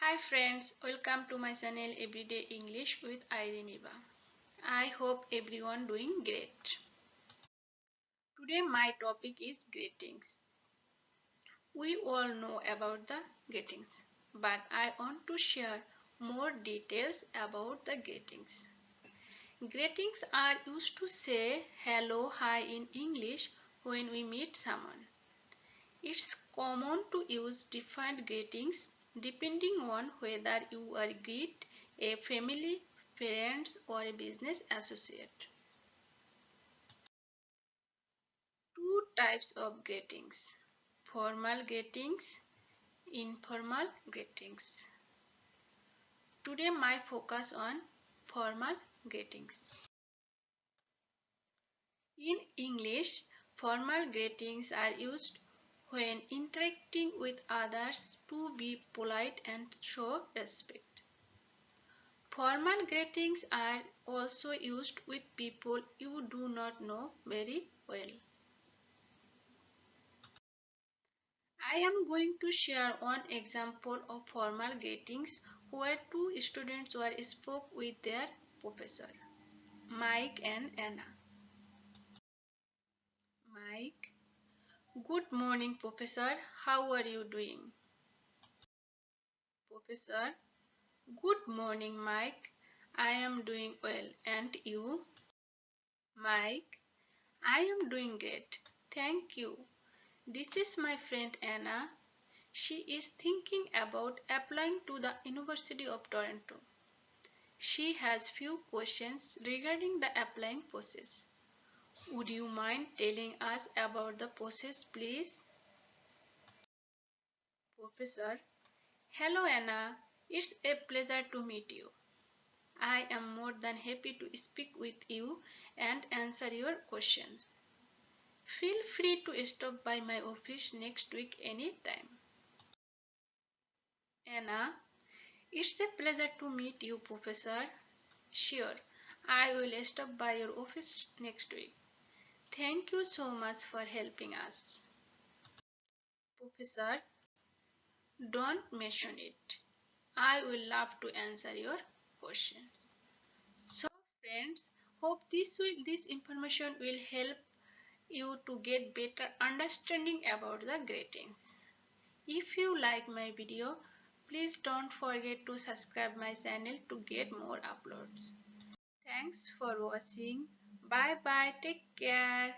Hi friends, welcome to my channel Everyday English with Irene Eva. I hope everyone doing great. Today my topic is greetings. We all know about the greetings, but I want to share more details about the greetings. Greetings are used to say hello, hi in English when we meet someone. It's common to use different greetings depending on whether you are greet a family, friends or a business associate. Two types of greetings: formal greetings, informal greetings. Today my focus on formal greetings. In English, formal greetings are used when interacting with others to be polite and show respect. Formal greetings are also used with people you do not know very well. I am going to share one example of formal greetings where two students were spoke with their professor, Mike and Anna. Mike: good morning, professor. How are you doing? Professor: good morning, Mike. I am doing well. And you? Mike: I am doing great. Thank you. This is my friend Anna. She is thinking about applying to the University of Toronto. She has few questions regarding the applying process. Would you mind telling us about the process, please? Professor: hello Anna, it's a pleasure to meet you. I am more than happy to speak with you and answer your questions. Feel free to stop by my office next week anytime. Anna: it's a pleasure to meet you, Professor. Sure, I will stop by your office next week. Thank you so much for helping us. Professor: don't mention it. I will love to answer your questions. So friends, hope this information will help you to get better understanding about the greetings. If you like my video, please don't forget to subscribe my channel to get more uploads. Thanks for watching. Bye bye. Take care.